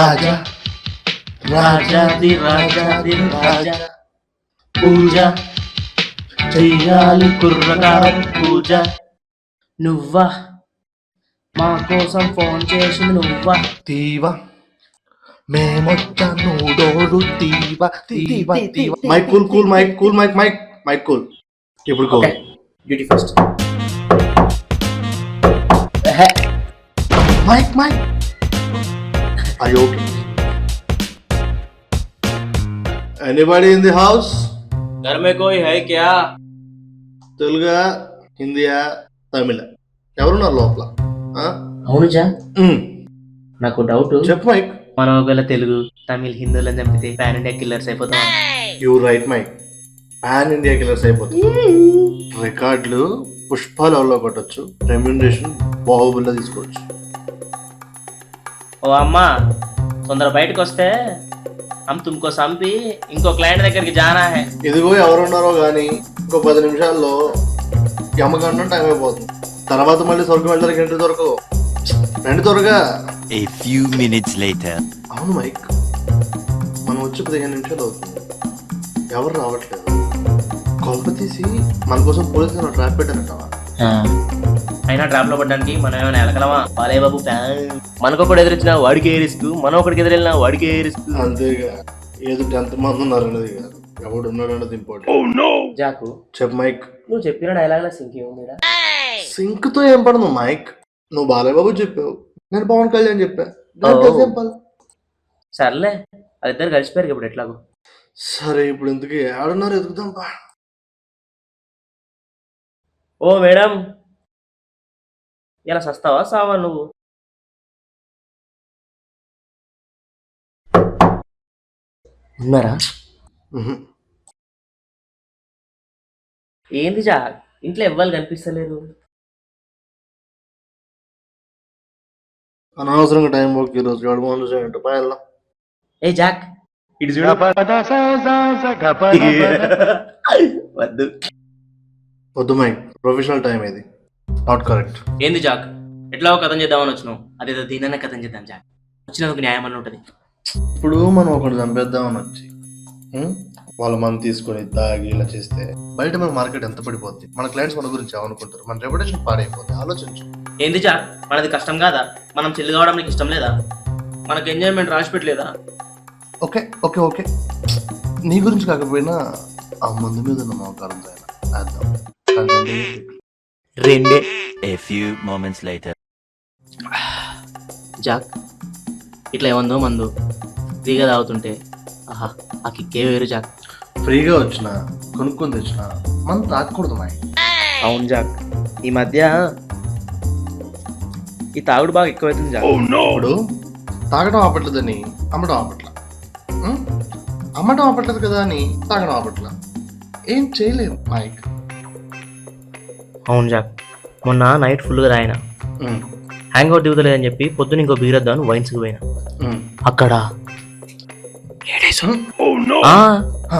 రాజా రాజాది రాజాది రాజా పూజ చెయ్యాలి కుర్రగారం పూజ. నువ్వా మా కోసం ఫోన్ చేసింది నువ్వా? తీవా మేమొచ్చాను డోరు తీవా తీవా తీవా. Mike cool cool Mike cool Mike Mike Mike cool. ఇప్పుడు cool. Duty first. Mike Mike అయ్యో. Anybody in the house? घर में कोई है क्या? తెలుగా హిందీయా తమిళ ఎవరున్నారు లోపల? అవును జా, నాకు డౌట్. చెప్పు మైక్. మనం ఒకవేళ తెలుగు తమిళ్ హిందీలను చంపితే పాన్ ఇండియా కిల్లర్స్ అయిపోతాం. You right Mike. Pan India killers అయిపోతుంది. రికార్డులు పుష్పాలు ఎవరిలో కొట్టచ్చు, రెమ్యూనరేషన్ బాహుబలిలో తీసుకోవచ్చు. ఓ అమ్మా తొందర బయటకు వస్తే हम तुमको సంపి ఇంకో క్లయింట్ దగ్గరికి జానా హై. ఇదిగో ఎవరున్నారో గానీ ఇంకో 10 నిమిషాల్లో యమగండం టైం అయిపోతుంది. తర్వాత మళ్ళీ స్వర్గం వెళ్ళడానికి ఎంట్రీ దొరకవు. రండి త్వరగా. A few minutes later. అవును మైక్, మనం వచ్చి 15 నిమిషాలు అవుతుంది, ఎవరు రావట్లేదు. కొంప తీసి మన కోసం పోలీసులు ట్రాప్ పెట్టారంటావా? అయినా ట్రాప్ లో పడ్డానికి మనం ఏమైనా ఎలకలమా? బాలయ్య బాబు మనకు ఒకటి ఎదురొచ్చిన వాడికి ఏ రిస్క్, మనం ఒకటికి ఎదురెళ్ళినా వాడికి ఏ రిస్క్. అంతేగా, ఏదో 10 మంది ఉన్నారు అనేది కాదు, ఎవడు ఉన్నాడు అన్నది ఇంపార్టెంట్. జాకు చెప్పు మైక్. నువ్వు చెప్పిన డైలాగ్ లో సింక్ ఏముంది? సింక్ తో ఏం పడను మైక్. నువ్వు బాలయ్య బాబు చెప్పావు, నేను పవన్ కళ్యాణ్ చెప్పా. సర్లే అది ఇద్దరు కలిసిపోయారు ఇప్పుడు ఎట్లాగో. సరే ఇప్పుడు ఎందుకు ఆడున్నారు, ఎదుగుదాం పా. ఓ మేడం, ఇలా సస్తావా సావా నువ్వు? ఉన్నారా? ఏంది జా ఇంట్లో ఎవ్వరు కనిపిస్తలేరు? అనవసరంగా టైం పోకి ఈరోజు గడప పాయల్లా. ఏ జాక్ ఇటు చూడు. వద్దు వద్దు మైక్, ప్రొఫెషనల్ టైం ఇది, నాట్ కరెక్ట్. ఏంది జాక్ ఎట్లా కథం చేద్దామని వచ్చినావు? అదేదో దీనైనా కథం చేద్దాం జాక్, వచ్చినందుకు న్యాయం అని ఉంటుంది. ఇప్పుడు మనం ఒకటి చంపేద్దామని వచ్చి వాళ్ళ మనం తీసుకొని తాగి ఇలా చేస్తే బయట మన మార్కెట్ ఎంత పడిపోద్ది, మన క్లయింట్స్ మన గురించి ఏమనుకుంటారు, మన రెప్యుటేషన్ పాడైపోద్ది. ఆలోచించు. ఏంది జాక్ మనది కష్టం కాదా? మనం చెల్లి కావడం నీకు ఇష్టం లేదా? మనకు ఎంజాయ్మెంట్ రాసి పెట్టలేదా? ఓకే ఓకే ఓకే, నీ గురించి కాకపోయినా ఆ ముందు మీద ఉన్న మోకారంతో వేద్దాం. రెండే. A few moments later. Jack ఇట్లా ఏమందో మందు ఫ్రీగా తాగుతుంటే ఆహా ఆ కిక్కే వేరు జాక్. ఫ్రీగా వచ్చిన కొనుక్కొని తెచ్చిన మనం తాగకూడదు మాయ్. అవును జాక్, ఈ మధ్య ఈ తాగుడు బాగా ఎక్కువైతుంది జాక్. ఇప్పుడు తాగడం ఆపట్లేదని అమ్మడం ఆపట్ల, అమ్మడం ఆపట్లేదు కదా అని తాగడం ఆపట్ల, ఏం చేయలేము మైక్. అవును జాక్, మొన్న నైట్ ఫుల్గా తాగిన, హ్యాంగ్ అవుట్ దిగుతలేదని చెప్పి పొద్దున ఇంకో బీరద్దాను వైన్స్కి పోయినా. అక్కడ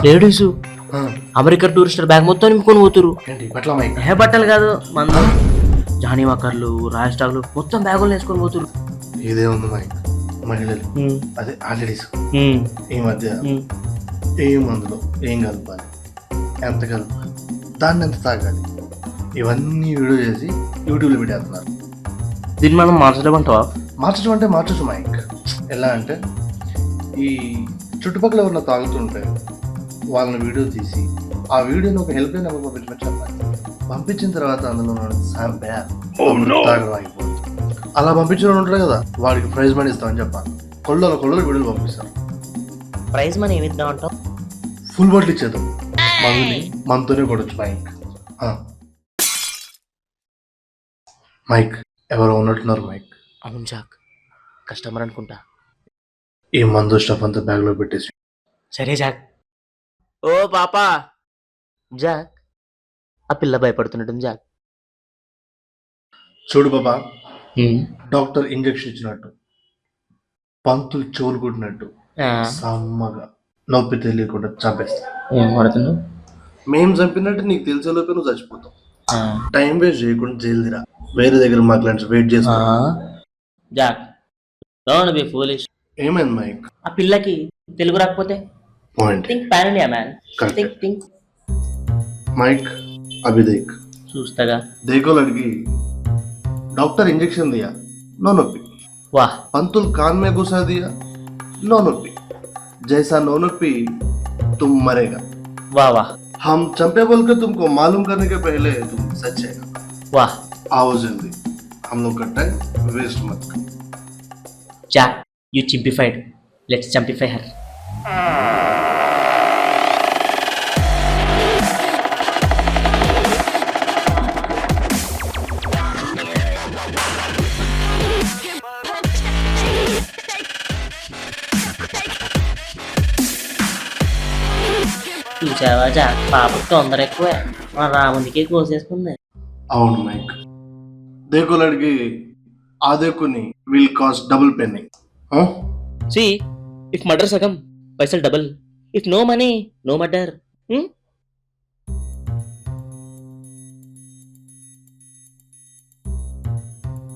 లేడీస్ అమెరికా టూరిస్టర్ బ్యాగ్ మొత్తం నింపుకొని పోతురు. ఏ బట్టలు కాదు, మందు జానీ వాకర్లు రాయల్ స్టాక్లు మొత్తం బ్యాగులు వేసుకొని పోతురు. ఇదే ఉంది మైక్, మహిళలు అదే ఆల్రెడీస్ ఈ మధ్య ఏ మందులో ఏం కలపాలి, ఎంత కలపాలి, దాన్ని ఎంత తాగాలి, ఇవన్నీ వీడియో చేసి యూట్యూబ్లో పెట్టేస్తున్నారు. దీన్ని మనం మార్చలేమంటావా? మార్చడం అంటే మార్చచ్చు మైక్. ఎలా అంటే ఈ చుట్టుపక్కల ఎవరిలో తాగుతుంటే వాళ్ళని వీడియో తీసి ఆ వీడియోని ఒక హెల్ప్ లైన్ నెంబర్ పంపించమని చెప్పాలి. పంపించిన తర్వాత అందులో తాగడం ఆగిపోతుంది. అలా పంపించిన ఉంటారు కదా, వాడికి ప్రైజ్ మనీ ఇస్తామని చెప్పాలి. కొళ్ళలో వీడియోలు పంపిస్తారు. ప్రైజ్ మనీ ఏమి ఇద్దాం అంటావు? ఫుల్ బాటిల్ ఇచ్చేద్దాం, మందుని మనతోనే కొడచ్చు మైక్. మైక్ ఎవరో ఉన్నట్టున్నారు మైక్. అవును జాక్, కస్టమర్ అనుకుంటా. ఈ మందు స్టఫ్ అంతా బ్యాగ్లో పెట్టేసి. సరే జాక్. ఓ పాపా. జాక్ ఆ పిల్ల భయపడుతున్నట్టుంది జాక్. చూడు బాబా, డాక్టర్ ఇంజెక్షన్ ఇచ్చినట్టు, పంతులు చెవులు కుట్టినట్టు సమ్మగా నొప్పి తెలియకుండా చంపేస్తా. మేము చంపినట్టు నీకు తెలిసేలోపే నువ్వు చచ్చిపోతావు. టైం వేస్ట్ చేయకుండా జైలు వేరే దగ్గర మా క్లయింట్స్ వెయిట్ చేస్తా. Jack don't be foolish. ఏమైంది మైక్? ఆ పిల్లకి తెలుగు రాకపోతే point think pan India man. Correct. Think Mike अभी देख చూస్తాగా. देखो लड़की डॉक्टर इंजेक्शन दिया नो नोपी వాహ్ पंतुल कान में घुसा दिया नो नोपी जैसा नो नोपी तुम मरेगा వాహ్ వాహ్ हम चंपे बोल के तुमको मालूम करने के पहले तुम सच है వాహ్. आओ जल्दी हम लोग का टाइम वेस्ट मत करो జాక్ యూ చింపిఫైడ్, లెట్స్ చంపిఫై హర్. చూసావా జాక్, పాపకు తొందర ఎక్కువే, మా రామునికి కోసేసుకుంది. అవును మైక్ देखो लड़की आधे को नहीं विल कॉस्ट डबल पेनिंग हाँ సి ఇఫ్ మర్డర్ సగం పైసలు double, if no money no murder.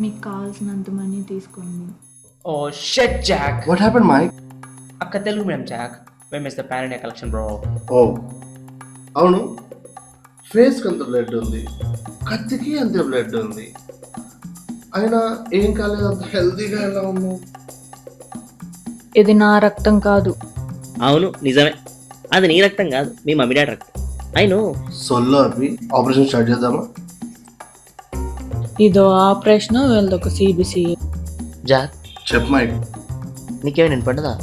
మీకు కావాల్సినంత మనీ తీసుకోండి. Oh shut Jack. what happened Mike అక్క తెలుగు madam Jack, we miss the pan India collection bro. Oh అవును ఫేస్కి అంత బ్లడ్ ఉంది, కత్తికి అంతే బ్లడ్ ఉంది, అయినా ఏం కాలేదు, అంత హెల్తీగా ఎలా ఉన్నావు? ఇది నా రక్తం కాదు. అవును నిజమే, అది నీ రక్తం కాదు, మీ మమ్మీ డాడీ రక్తం. అయిను సొల్లో అవి ఆపరేషన్ స్టార్ట్ చేద్దామా? ఇదో ఆపరేషన్, వీళ్ళదొక సిబిసి. జాక్ చెప్పు మైక్. నీకేమైనా వినపడ్డదా?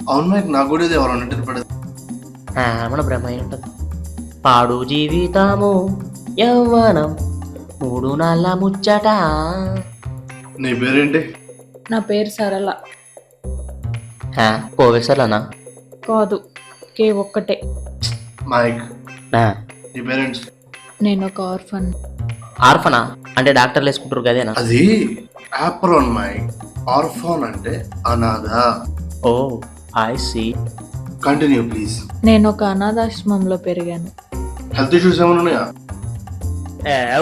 అవును మైక్, నాకు కూడా ఇది ఎవరు అన్నట్టు పడదు. మన బ్రహ్మ అయి ఉంటుంది. పాడు జీవితము యవ్వనం మూడు నాళ్ళ ముచ్చట. నీ పేరేంటి? నా పేరు సరళ. కోవేశ్వర్లనా? కాదు, కే ఒక్కటే. మైక్ నీ పేరెంట్స్? నేను ఒక ఆర్ఫన్. ఆర్ఫనా అంటే డాక్టర్లు వేసుకుంటారు కదేనా? అది ఆప్రాన్ మైక్. ఆర్ఫాన్ అంటే అనాథ. ఓ ఐ సీ. Continue please. నేను ఒక అనాథాశ్రమంలో పెరిగాను. హెల్త్ ఇష్యూస్ ఏమైనా ఉన్నాయా?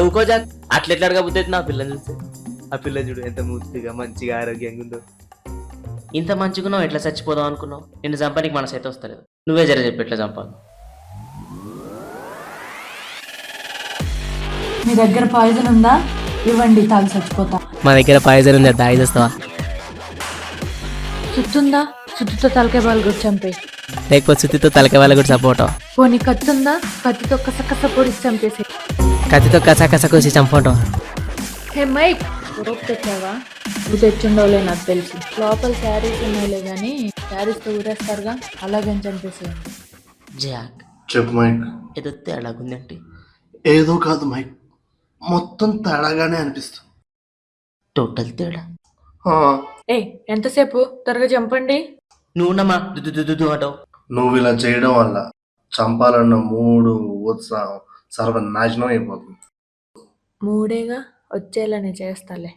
ఊకో జాక్, అట్లా ఎట్లా అడగబుద్ది నా పిల్లని చూస్తే. ఆ పిల్ల చూడు ఎంత ముద్దుగా మంచిగా ఆరోగ్యంగా ఉందో. ఇంత మంచిగున్నావు, ఎట్లా చచ్చిపోదాం అనుకున్నావు? నిన్ను చంపడానికి మనసు అయితే వస్తలేదు. నువ్వే జర చెప్పి ఎట్లా చంపాలి. మీ దగ్గర పాయిజన్ ఉందా? ఇవ్వండి, తాగి చచ్చిపోతా. మా దగ్గర పాయిజన్ ఉంది, దాయి చేస్తావా? సుత్తుందా? సుత్తుతో తలకాయ బాలు చంపే. లేకపోతే సుత్తితో తలకాయ వాళ్ళ కూడా సపోర్ట్. పోనీ కత్తుందా? కత్తితో కసకస పొడిచి చంపేసి. కత్తితో కసకస కోసి చంపటం. హే మైక్, రోప్ తెచ్చావా? నువ్వు తెచ్చుండవులే నాకు తెలుసు. లోపల శారీస్ ఉన్నాయిలే కానీ శారీస్తో ఊరేస్తారుగా, అలాగని చంపేసేయండి. జాక్ చెప్పు మైక్. ఏదో తేడాగుందంటే. ఏదో కాదు మైక్, మొత్తం తేడాగానే అనిపిస్తుంది. టోటల్ తేడా. ఏ ఎంతసేపు? త్వరగా చంపండి. నువ్వు నమ్మా దుద్దు అంటావు. నువ్వు ఇలా చేయడం వల్ల చంపాలన్న మూడు ఉత్సాహం సర్వనాశనం అయిపోతుంది. మూడేగా, వచ్చేలానే చేస్తాలే.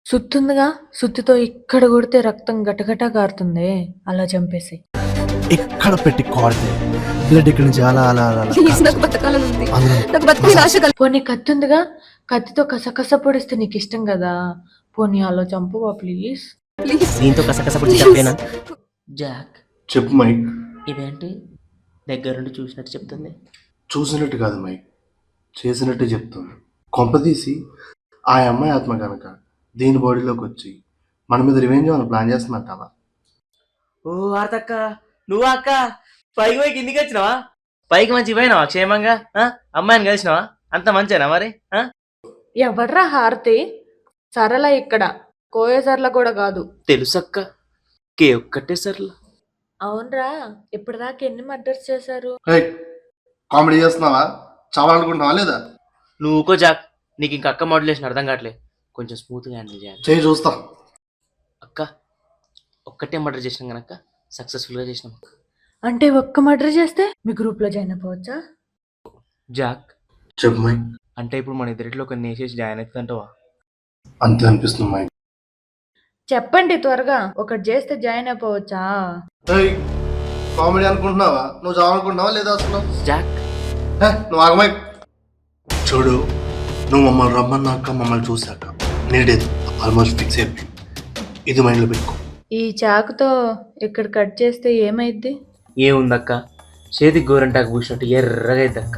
సుత్తుందిగా, సుత్తితో ఇక్కడ కొడితే రక్తం గటగటా కారుతుంది, అలా చంపేసి. ఇక్కడ పెట్టి కోడితే బ్లడ్ ఇక్కడ నుంచి అలా అలా అలా పోనీ కత్తుందిగా, కత్తితో కసకస పొడిస్తే నీకు ఇష్టం కదా, పోనీ అలా చంపువా ప్లీజ్. దీంతో కసకస పొడి చంపేనా? జాక్ చెప్పు మైక్. ఇదేంటి దగ్గరుండి చూసినట్టు చెప్తుంది. చూసినట్టు కాదు మైక్, చేసినట్టు చెప్తుంది. కొంపదీసి ఆ అమ్మాయి ఆత్మ కనుక దీని బాడీలోకి వచ్చి మన మీద రివెంజ్ ఏమైనా ప్లాన్ చేస్తున్నట్టావా? ఓ ఆర్తక్క, నువ్వు అక్క పైకి పోయి కిందికి వచ్చినావా? పైకి మంచి పోయినావా క్షేమంగా? అమ్మాయిని కలిసినావా? అంత మంచినా మరి? ఎవర్రా హారతి? సరళ ఇక్కడ, కోయేసర్ల కూడా కాదు. తెలుసక్క, కే ఒక్కటే సర్లా. అవునరా, ఇప్పటిదాకా ఎన్ని మర్డర్స్ చేశారు? కామెడీ చేస్తున్నావా? చావాలనుకుంటున్నావా లేదా? నువ్వు ఊకో జాక్, నీకు ఇంకా అక్క మాడ్యులేషన్ అర్థం కావట్లే. కొంచెం స్మూత్గా హ్యాండిల్ చేయాలి. చేయి చూస్తా. అక్క ఒక్కటే మర్డర్ చేసినాం కనుక సక్సెస్ఫుల్గా చేసినాం. అంటే ఒక్క మర్డర్ చేస్తే మీ గ్రూప్ లో జాయిన్ అయిపోవచ్చా? జాక్ చెప్పు మైక్. అంటే ఇప్పుడు మన ఇద్దరిలో కొన్ని వేసేసి జాయిన్ అవుతుందంటవా? అంతే అనిపిస్తుంది మైక్. చెప్పండి త్వరగా, ఒకటి చేస్తే జాయిన్ అయిపోవచ్చా? కామెడీ అనుకుంటున్నావా? నువ్వు చావాలనుకుంటున్నావా లేదా అసలు? జాక్ నువ్వు ఆగ మైక్. చూడు, నువ్వు మమ్మల్ని రమ్మన్నాక మమ్మల్ని చూశాక నేడేది ఆల్మోస్ట్ ఫిక్స్ అయిపోయింది. ఇది మైండ్లో పెట్టుకో. ఈ చాకుతో ఇక్కడ కట్ చేస్తే ఏమైద్ది? ఏముందక్క, చేతికి గోరంటాకు పూసినట్టు ఎర్రగా అవుతుంది అక్క.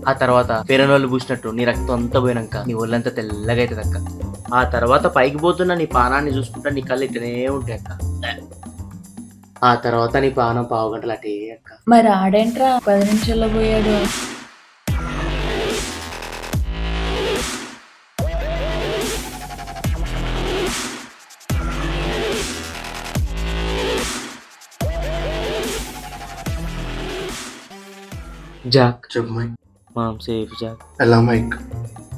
ఆ తర్వాత పెరనోళ్ళు పూసినట్టు నీ రక్తం అంతా పోయినాక నీ ఒళ్ళంతా తెల్లగా అవుతుంది అక్క. ఆ తర్వాత పైకి పోతున్న నీ పానాన్ని చూసుకుంటా నీ కళ్ళు ఇట్లనే ఉంటాయి అక్క. ఆ తర్వాత నీ పానం 15 గంటలు అటే అక్క. మరి ఆడేంట్రా 10 నిమిషాల్లో పోయాడు? జాక్, చెప్పు మైక్. Mom safe Jack. ఎలా మైక్?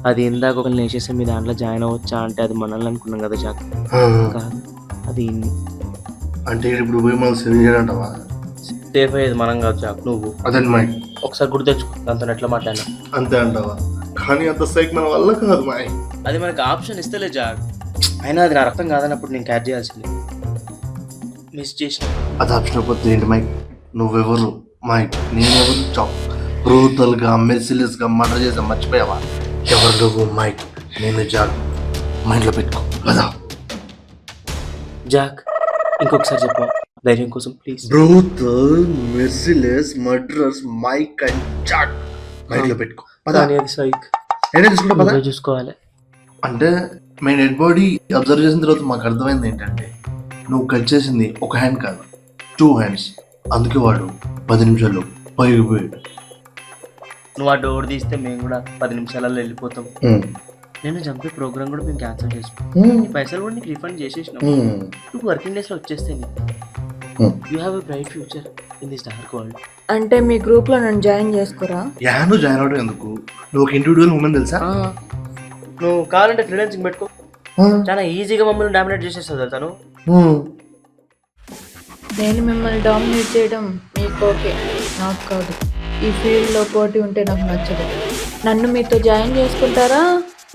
అది ఇందాక ఒకరిని వేసేసి మీ దాంట్లో జాయిన్ అవ్వచ్చా అంటే అది మనల్ని అనుకున్నాం కదా జాక్. కాదు, అది ఇన్ని అంటే ఇప్పుడు పోయి మనం సేవ్ చేయడంటావా? సేఫ్ అయ్యేది మనం కాదు జాక్, నువ్వు. అదే మైక్. ఒకసారి గుర్తు తెచ్చుకో దాంతో ఎట్లా మాట్లాడినా. అంతే అంటావా? కానీ అంత సైక్ మన వల్ల కాదు మైక్. అది మనకి ఆప్షన్ ఇస్తలే జాక్. అయినా అది నా రక్తం కాదన్నప్పుడు నేను క్యాచ్ చేయాల్సింది. మిస్ చేసిన. అది ఆప్షన్ పోతే ఏంటి మైక్? నువ్వెవరు మైక్? నేనెవరు? చాప్ బ్రూతల్గా మెర్సిలెస్గా మర్డర్ చేసా మర్చిపోయావా? ఎవరు నువ్వు మైక్? నేను జాక్. మైండ్లో పెట్టుకో కదా. జాక్, ఇంకొకసారి చెప్పు ధైర్యం కోసం please. Brutal merciless murderers Mike and Jack. మైండ్లో పెట్టుకో పదా. కానీ అది సైక్. ఏంటో తీసుకుంటా పదా. నువ్వే చూసుకోవాలి. అంటే మేము డెడ్ బాడీ అబ్జర్వ్ చేసిన తర్వాత మాకు అర్థమైంది ఏంటంటే నువ్వు కట్ చేసింది ఒక హ్యాండ్ కాదు, 2 హ్యాండ్స్. అందుకే వాడు 10 నిమిషాల్లో పైకి పోయాడు. నువ్వు ఆ డోర్ తీస్తే మేము కూడా 10 నిమిషాలలో వెళ్ళిపోతాం. నేను చంపే ప్రోగ్రామ్ కూడా మేము క్యాన్సిల్ చేసుకున్నాం. ఈ పైసలు కూడా నీకు రిఫండ్ చేసేసినాం. నువ్వు వర్కింగ్ డేస్లో వచ్చేస్తే you have a bright future in this dark world. అంటే మీ గ్రూప్ లో నన్ను జాయిన్ చేసుకోరా? నువ్వు జాయిన్ అవడం ఎందుకు? నువ్వు ఒక ఇండివిజువల్ ఉమెన్ తెలుసా? నువ్వు కావాలంటే ఫ్రీలాన్సింగ్ పెట్టుకో. చాలా ఈజీగా మమ్మల్ని డామినేట్ చేసేస్తావు తెలుసా నువ్వు. నేను మిమ్మల్ని డామినేట్ చేయడం మీకు ఓకే, నాకు కాదు. ఈ ఫీల్డ్లో పోటీ ఉంటే నాకు నచ్చదు. నన్ను మీతో జాయిన్ చేసుకుంటారా,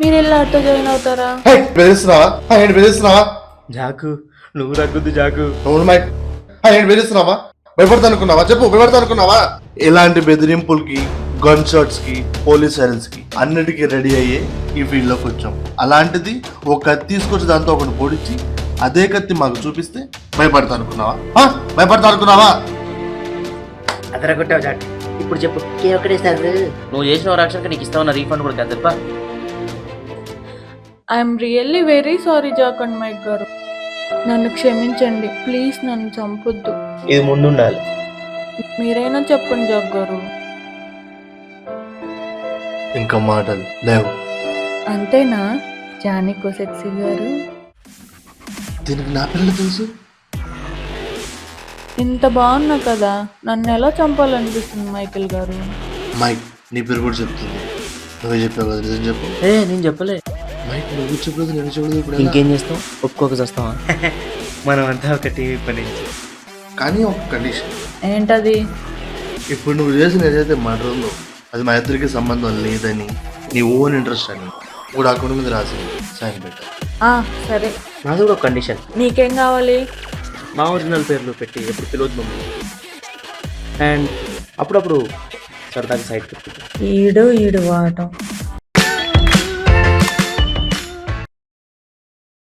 మీరు వెళ్ళాడితో జాయిన్ అవుతారా? బెదిరిస్తున్నావా? జాకు, నువ్వు తగ్గొద్దు జాకు. బెదిరిస్తున్నావా? భయపడతా అనుకున్నావా? చెప్పు, భయపడతా అనుకున్నావా? ఇలాంటి బెదిరింపులకి, గన్ షాట్స్ కి, పోలీస్ సైలెన్స్ కి అన్నిటికీ రెడీ అయ్యి ఈ ఫీల్డ్ లోకి వచ్చాం. అలాంటిది ఒక కత్తి తీసుకొచ్చి దాంతో ఒకటి పొడిచి అదే కత్తి మాకు చూపిస్తే భయపడతా అనుకున్నావా? భయపడతా అనుకున్నావా? అదరగొట్టావు జాక్. ఇప్పుడు చెప్పు, నువ్వు చేసిన రక్షణకి నీకు ఇస్తామన్న రీఫండ్ కూడా కదా. I'm really very sorry Jack and Mike గారు, నన్ను క్షమించండి ప్లీజ్. నన్ను చంపొద్దు. ఇది ముందు ఉండాలి. మీరైనా చెప్పండి జాక్ గారు. ఇంకా మాటలు లేవు. అంతేనా జానికో సెక్సీ గారు? దీనికి నా పిల్లలు తెలుసు. ఇంత బాగున్నా కదా, నన్ను ఎలా చంపాలనిపిస్తుంది మైకేల్ గారు? మైక్, నీ పేరు కూడా చెప్తుంది. నువ్వే చెప్పావు కదా, నిజం చెప్పు. నేను చెప్పలే. మైక్, నువ్వు చెప్పలేదు, నేను చెప్పలేదు. ఇప్పుడు ఇంకేం చేస్తావు? ఒప్పుకోక చేస్తావా? మనం అంతా ఒక టీవీ పని. కానీ ఒక కండిషన్. ఏంటది? ఇప్పుడు నువ్వు చేసిన ఏదైతే మర్డర్ ఉందో అది మా ఇద్దరికి సంబంధం లేదని, నీ ఓన్ ఇంట్రెస్ట్ అని కూడా అకౌంట్ మీద రాసి సైన్ పెట్టా. సరే. నాది కూడా ఒక కండిషన్. నీకేం కావాలి? మా ఒరిజినల్ పేర్లు పెట్టి ఎప్పుడు తెలియదు మమ్మల్ని. అండ్ అప్పుడప్పుడు సరదాగా సైడ్ పెట్టి ఈడు వాటం.